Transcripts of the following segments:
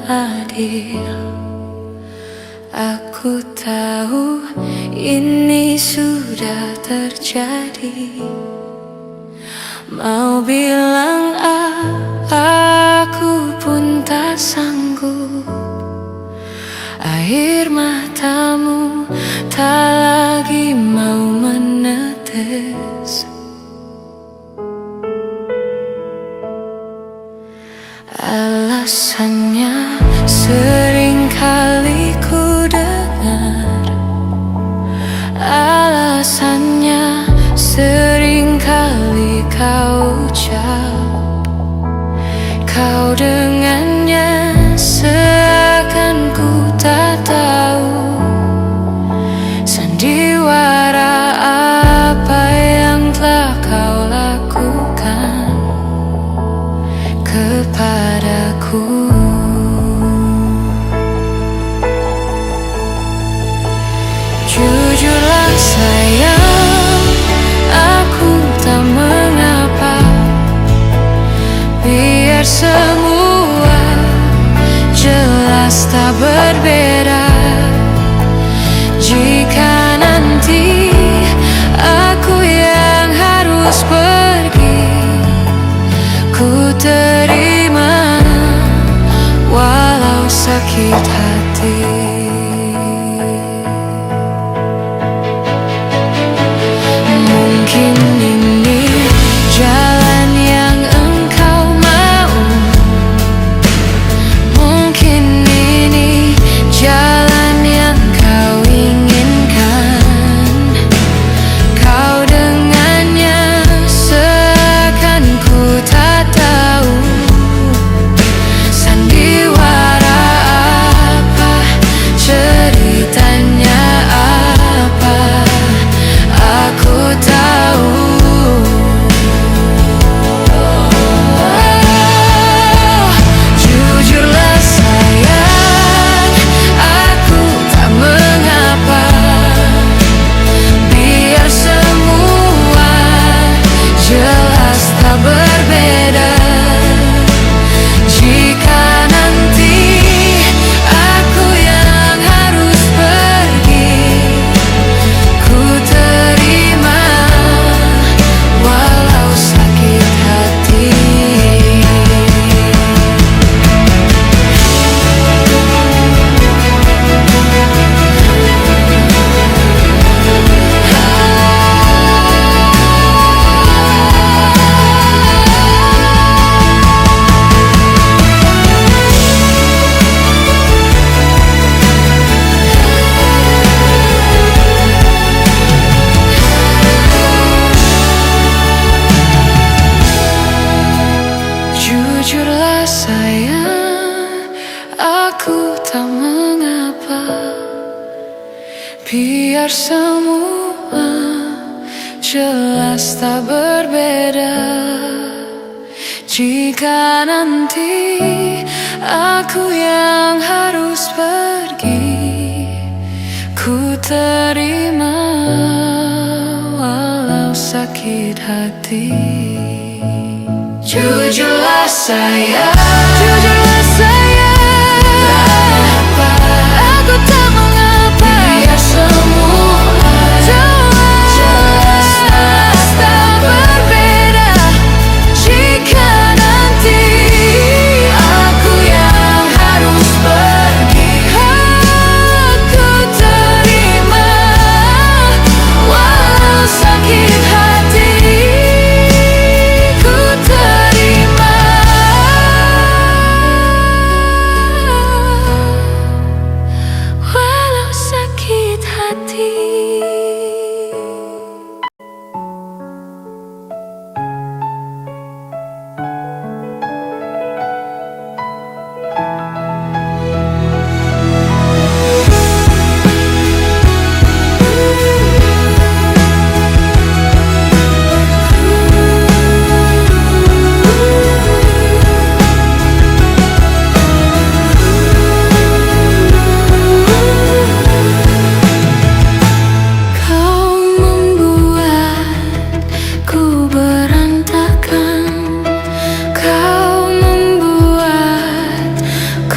adil. Aku tahu ini sudah terjadi. Mau bilang aku pun tak sanggup. Air matamu tak lagi mau menetes. Alasannya sering kali ku dengar. Alasannya sering kali kau ucap. Kau dengannya seakan ku tak tahu sandiwara apa yang telah kau lakukan kepadaku. Jujurlah sayang, aku tak mengapa. Biar semua jelas tak berbeda. Jika nanti aku yang harus pergi, ku terima walau sakit hati. Mungkin ini jalan yang engkau mau. Mungkin ini jalan yang kau inginkan. Kau dengannya seakan ku tak tahu sandiwara apa, ceritanya apa. Aku tahu. Jujurlah sayang, aku tak mengapa. Biar semua jelas tak berbeda. Jika nanti aku yang harus pergi, ku terima walau sakit hati. Jujurlah sayang, aku tak mengapa. Biar semua jelas tak berbeda. Jika nanti aku yang harus pergi, ku terima walau sakit hati. Jujurlah sayang, jujurlah sayang, aku tak mengapa. Biar semua jelas tak berbeda. Jika nanti aku yang harus pergi, aku terima walau sakit hati. Ku terima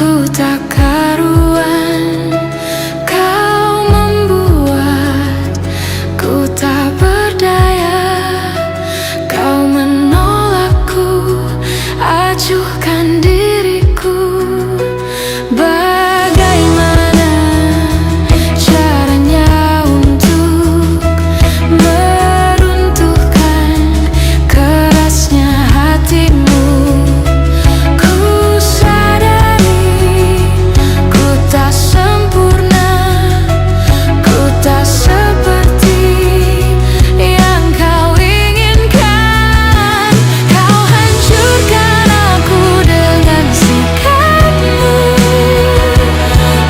Ku tak karuan, kau membuat ku tak berdaya. Kau menolakku, acuhkan diriku. Bagaimana caranya untuk meruntuhkan kerasnya hatimu? Ku sadari ku tak sempurna, ku tak seperti yang kau inginkan. Kau hancurkan aku dengan sikapmu.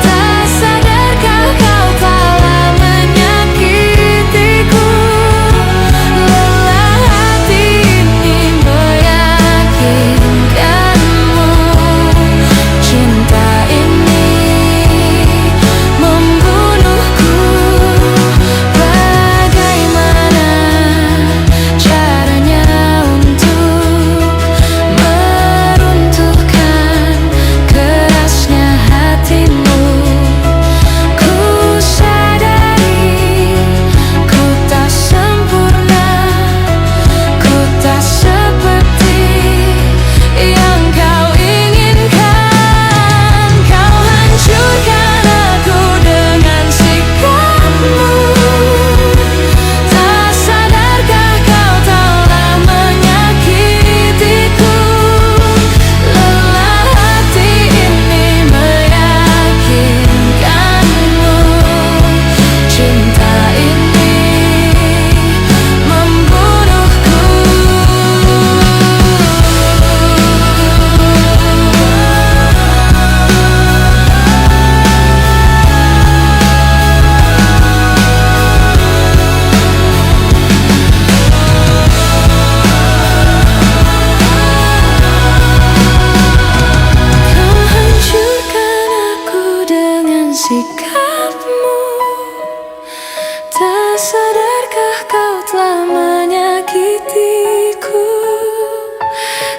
Tak sadarkah kau telah menyakitiku? Lelah hati ini meyakinkanmu. Cinta ini membunuhku. Bagaimana caranya untuk meruntuhkan kerasnya hatimu? Ku sadari ku tak sempurna, ku tak seperti yang kau inginkan. Kau hancurkan aku dengan sikapmu. Tak sadarkah kau telah menyakitiku? Lelah hati ini meyakinkanmu. Cinta ini membunuhku. Kau hancurkan aku dengan sikapmu. Tak sadarkah kau telah menyakitiku?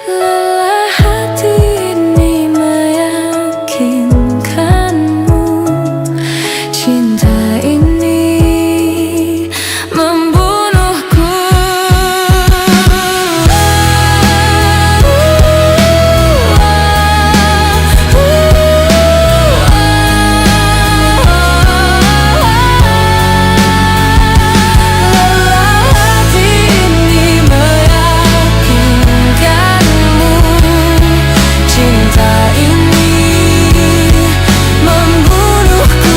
Lelah hati ini meyakinkanmu. Cinta ini membunuhku. Lelah hati ini meyakinkanmu. Cinta ini membunuhku.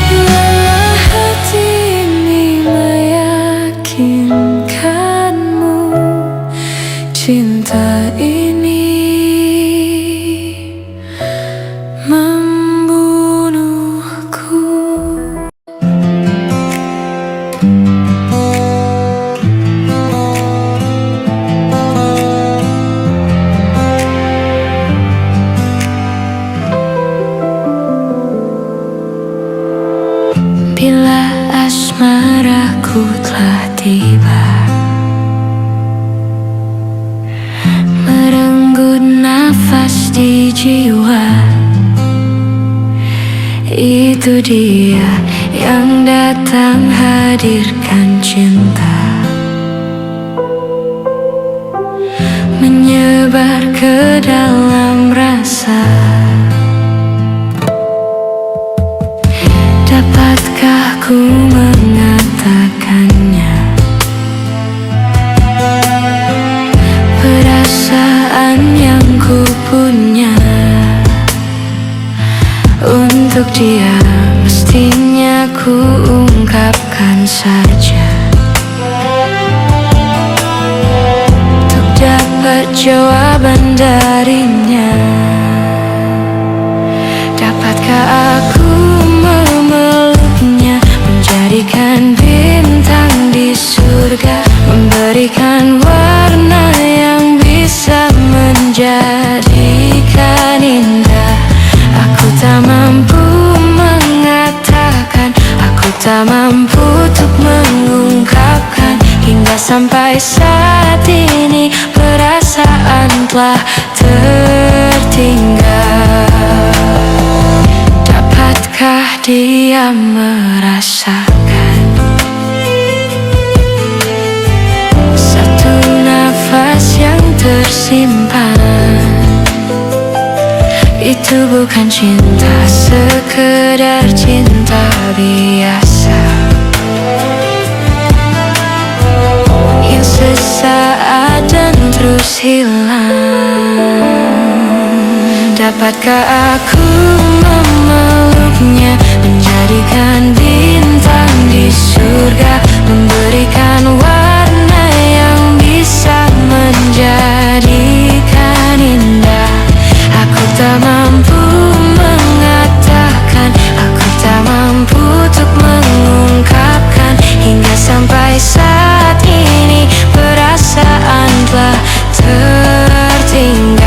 Lelah hati ini meyakinkanmu. Cinta ini membunuhku. Bila asmaraku telah tiba, merenggut nafas di jiwa, itu dia yang datang hadirkan cinta, menyebar ke dalam rasa. Dapatkah ku mengatakannya? Perasaan yang ku punya untuk dia mestinya ku ungkapkan saja. Untuk dapat jawaban darinya. Dapatkah aku memeluknya, menjadikan bintang di surga, memberikan warna yang bisa menjadikan indah. Aku tak mampu tak mampu untuk mengungkapkan. Hingga sampai saat ini perasaan telah tertinggal. Dapatkah dia merasakan satu nafas yang tersimpan? Itu bukan cinta, sekedar cinta biasa yang sesaat dan terus hilang. Dapatkah aku memeluknya, menjadikan bintang di surga, memberikan warna yang bisa menjadikan indah? Aku tak mampu mengatakan, aku tak mampu untuk mengungkapkan. Hingga sampai saat ini perasaan telah tertinggal.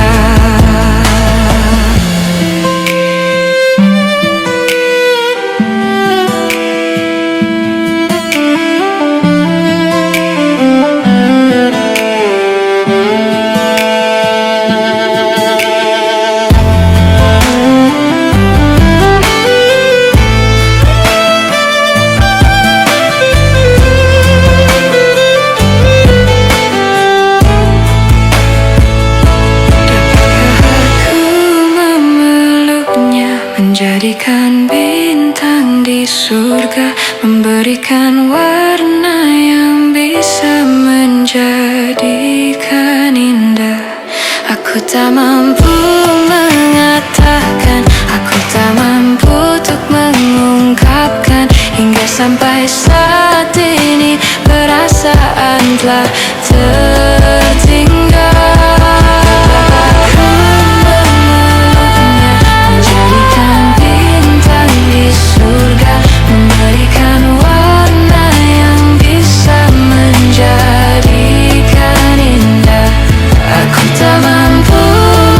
Menjadikan bintang di surga, memberikan warna yang bisa menjadikan indah. Aku tak mampu mengatakan, aku tak mampu untuk mengungkapkan. Hingga sampai saat ini perasaan telah tertinggal. Memberikan warna yang bisa menjadikan indah. Aku tak mampu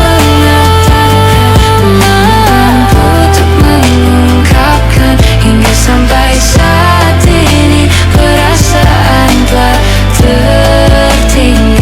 mengatakan, mampu untuk mengungkapkan. Hingga sampai saat ini perasaan telah tertinggal.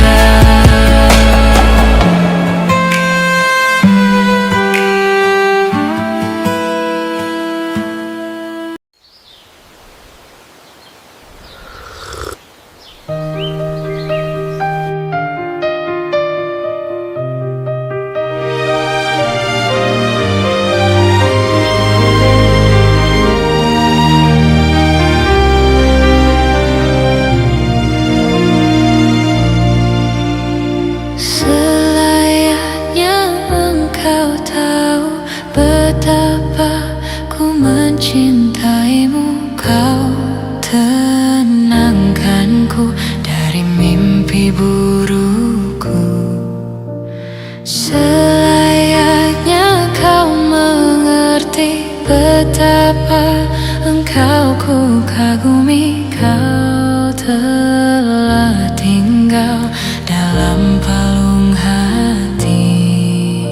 Selayaknya engkau tahu betapa ku mencintaimu. Kau tenangkanku dari mimpi burukku. Selayaknya kau mengerti betapa engkau ku kagumi. Kau telah tinggal dalam palung hati.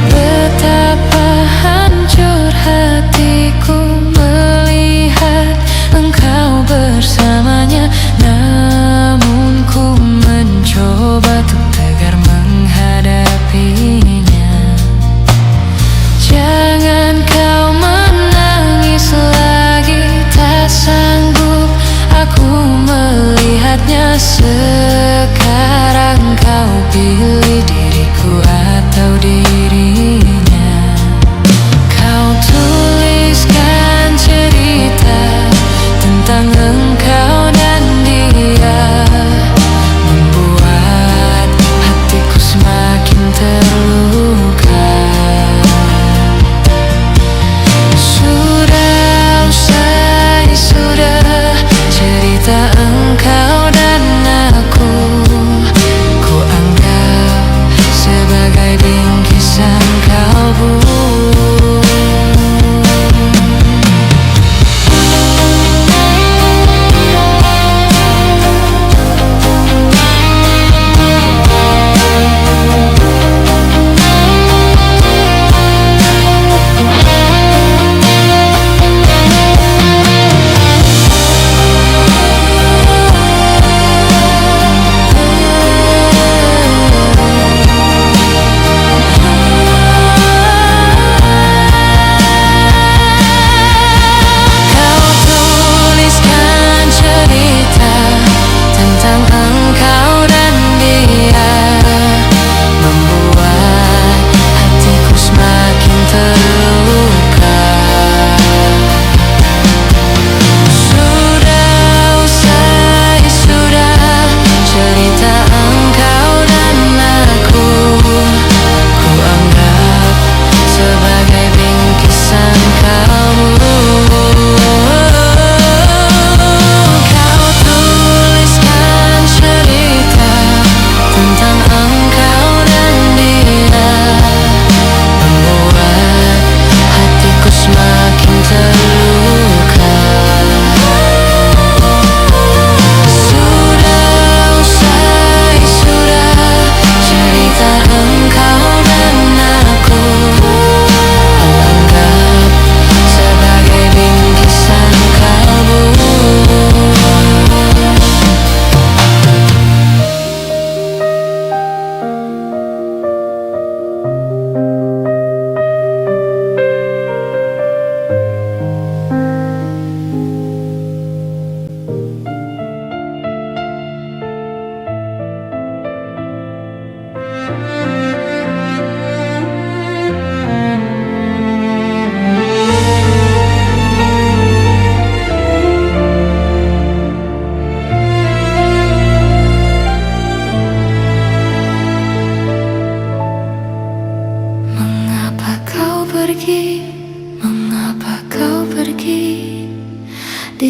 Betapa hancur hatiku melihat engkau bersamanya. Namun ku mencoba untuk tegar menghadapinya. Jangan kau menangis lagi, tak sanggup aku melihatnya. Sekarang kau pilih diriku atau dirinya. Kau tuliskan cerita tentang engkau dan dia, membuat hatiku semakin terluka. Sudah usai, sudah cerita engkau dan aku. Ku anggap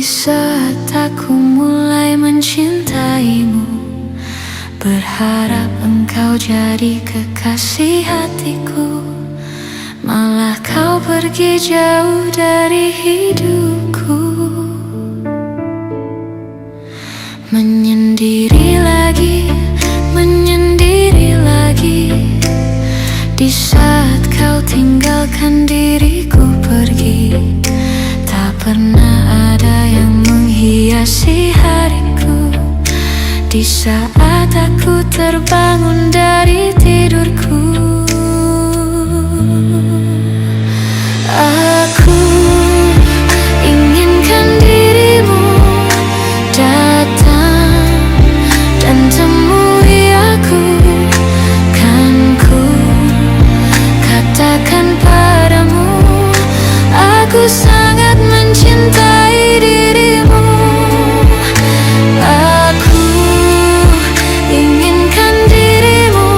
saat aku mulai mencintaimu, berharap engkau jadi kekasih hatiku, malah kau pergi jauh dari hidupku. Menyendiri lagi, menyendiri lagi, di saat kau tinggalkan diriku pergi. Tak pernah ada yang menghiasi hariku di saat aku terbangun dari tidurku. Aku inginkan dirimu datang dan temui aku. Kan ku katakan padamu, aku sangat mencintai dirimu. Aku inginkan dirimu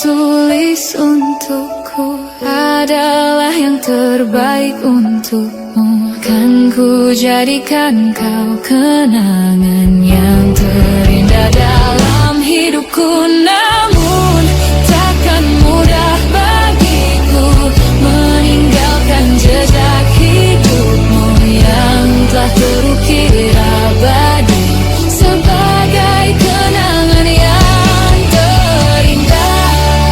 tertulis untukku adalah yang terbaik untukmu. Kan ku jadikan kau kenangan yang terindah dalam hidupku. Namun takkan mudah bagiku meninggalkan jejak hidupmu yang telah terukir abadi sebagai kenangan yang terindah.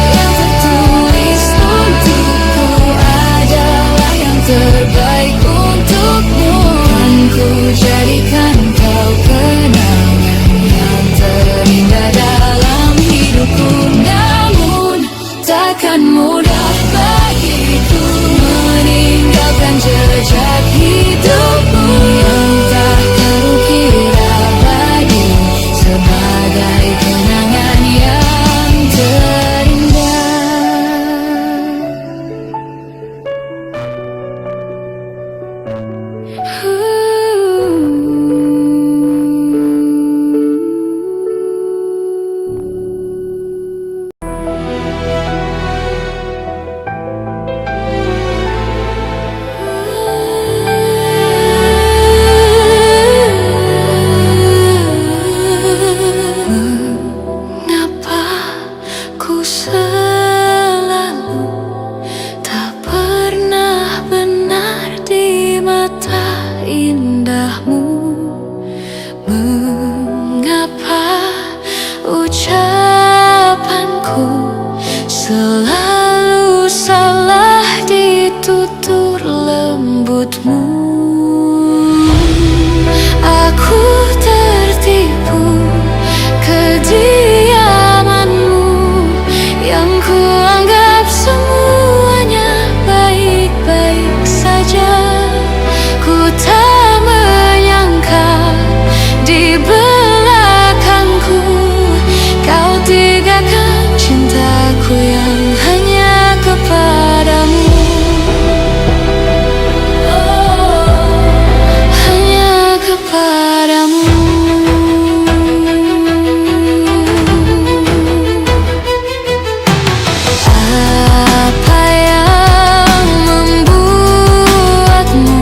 Yang tertulis untukku adalah yang terbaik untukmu. Kan ku jadikan kau kenangan yang terindah dalam hidupku. Namun takkan mudah bagiku meninggalkan jejak hidupmu yang tak terukir abadi sebagai kenangan yang terindah. Mengapa ku selalu tak pernah benar di mata indahmu? Mengapa ucapanku selalu salah di tutur lembutmu? Aku tertipu kediamanmu yang kuanggap semuanya baik-baik saja. Ku tak menyangka di belakangku kau tinggalkan cintaku yang hanya kepadamu. Hanya kepadamu. Apa yang membuatmu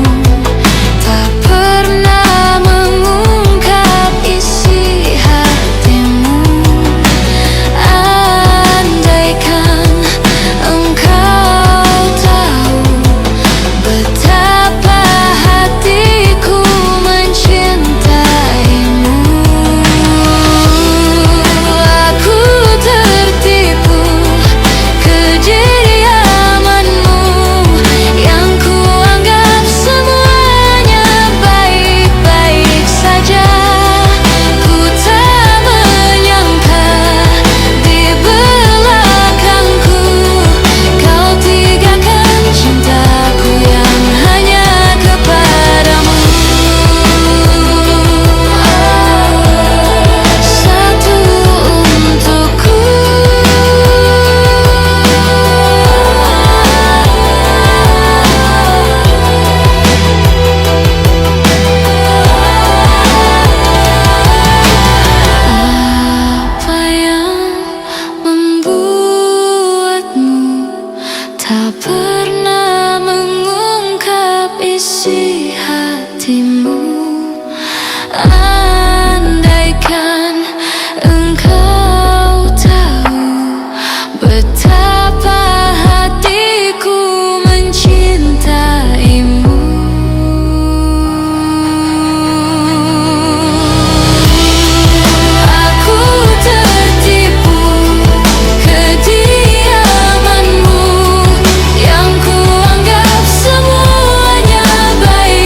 tak pernah mengungkap isi hatimu? Andaikan engkau tahu betapa hatiku mencintaimu. Aku tertipu kediamanmu yang kuanggap semuanya baik-baik saja. Ku tak menyangka di belakangku kau tinggalkan cintaku yang hanya kepadamu. Satu untukku. Apa yang membuatmu tak pernah mengungkap isi hatimu? Andaikan engkau tahu betapa hatiku mencintaimu. Aku tertipu kediamanmu yang kuanggap semuanya baik.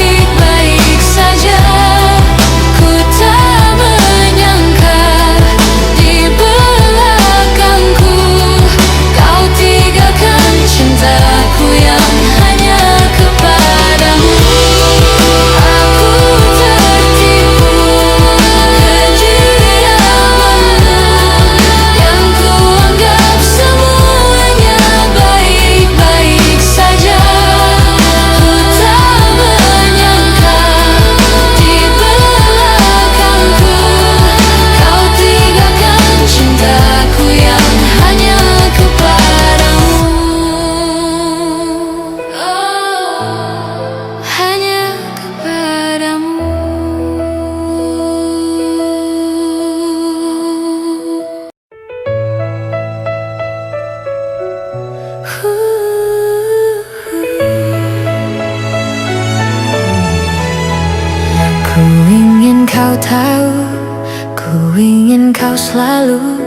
kau selalu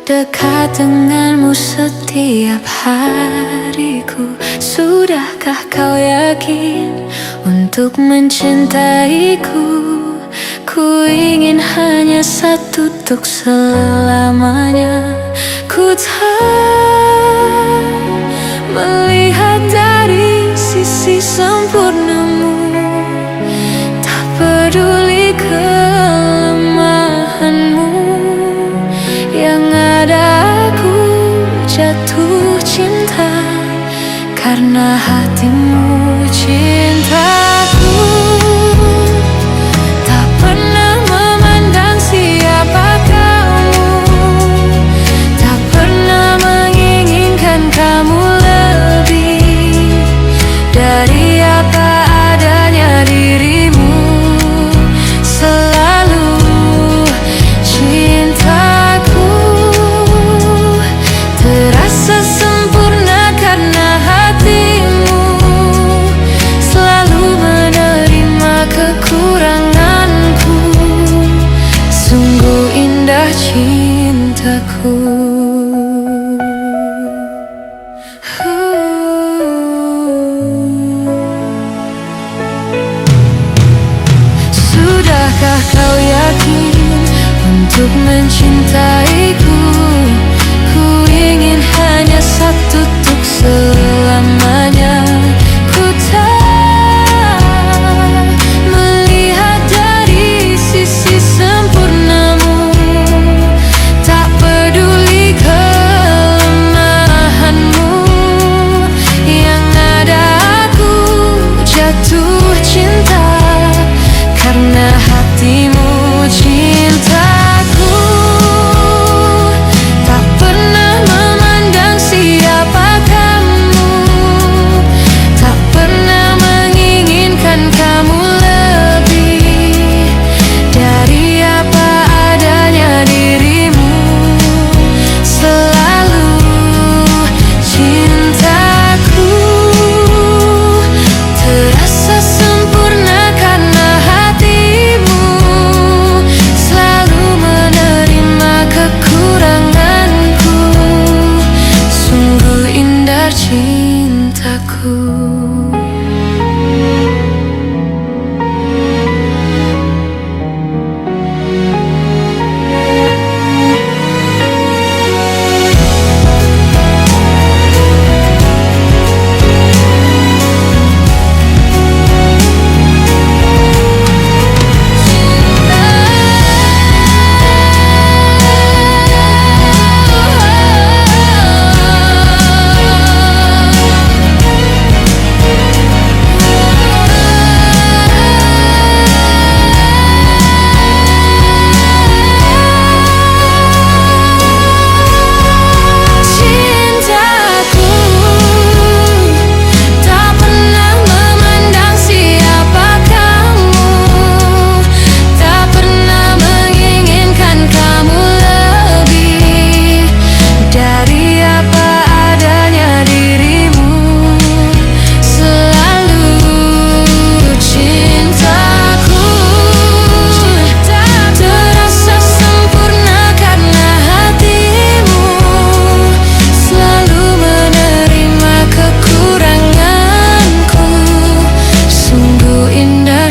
dekat denganmu setiap hariku. Sudahkah kau yakin untuk mencintaiku? Ku ingin hanya satu untuk selamanya. Ku tak melihat dari sisi sempurnamu, tak peduli kelemahanmu. Yang ada aku jatuh cinta karena hatimu cintaku. Tak pernah memandang siapa kamu, tak pernah menginginkan kamu lebih dari apa adanya dirimu. Selalu cintaku terasa sempurna karena hatimu selalu menerima kekuranganku. Sungguh indah cintaku. Sudahkah kau yakin untuk mencintaiku? Ku ingin hanya satu untuk selamanya. Ku tak melihat dari sisi sempurnamu, tak peduli kelemahanmu. Yang ada aku jatuh cinta karena hatimu cintaku. Tak pernah memandang siapa kamu, tak pernah menginginkan kamu lebih dari apa adanya dirimu. Selalu cintaku terasa sempurna karena hatimu selalu menerima kekuranganku. Sungguh indah cintaku.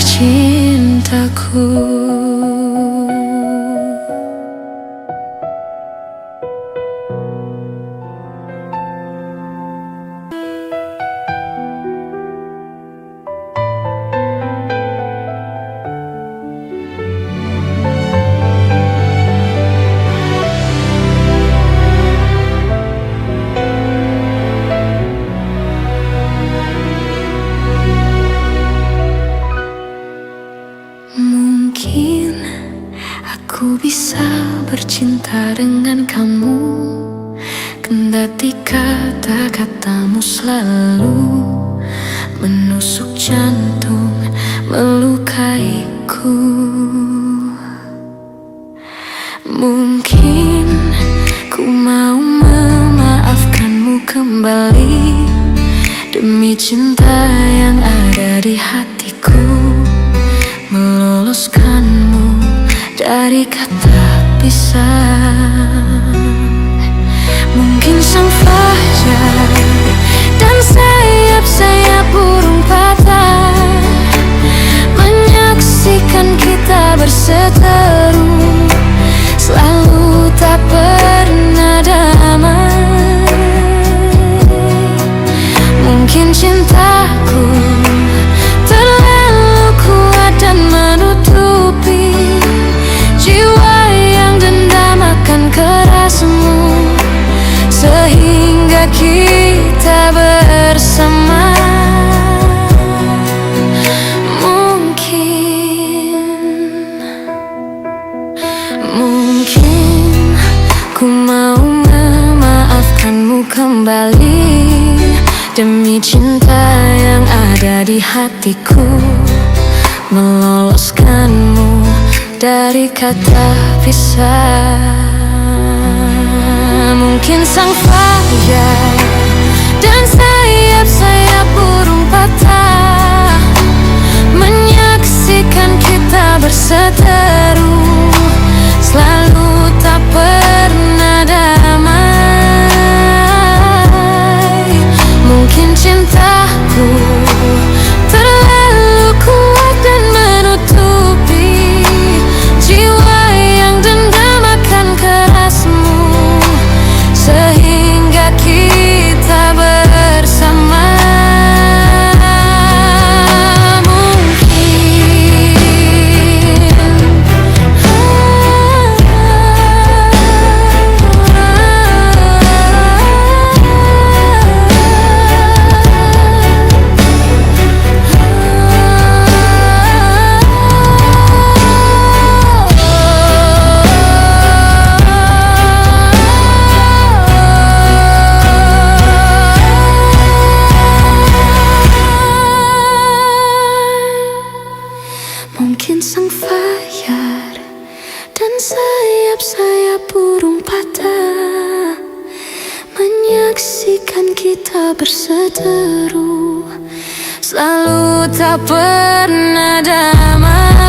Cintaku. Mungkin aku bisa bercinta dengan kamu, kendati kata-katamu selalu menusuk jantung, melukaiku. Mungkin ku mau memaafkanmu kembali demi cinta yang ada di hatiku, meloloskanmu dari kata bisa. Mungkin sang fajar dan sayap-sayap burung patah menyaksikan kita berseteru, selalu tak pernah damai. Mungkin cintaku terlalu kuat dan menutupi jiwa yang dendam akan kerasmu, sehingga kita bersama. Mungkin ku mau memaafkanmu kembali demi cinta yang ada di hatiku, meloloskanmu dari kata pisah. Mungkin sang fajar dan sayap-sayap burung patah menyaksikan kita berseteru, selalu tak pernah damai. Mungkin cintaku terlalu kuat dan menutupi jiwa yang dendam akan kerasmu, sehingga kita bersama. Mungkin sang fajar dan sayap-sayap burung patah menyaksikan kita berseteru, selalu tak pernah damai.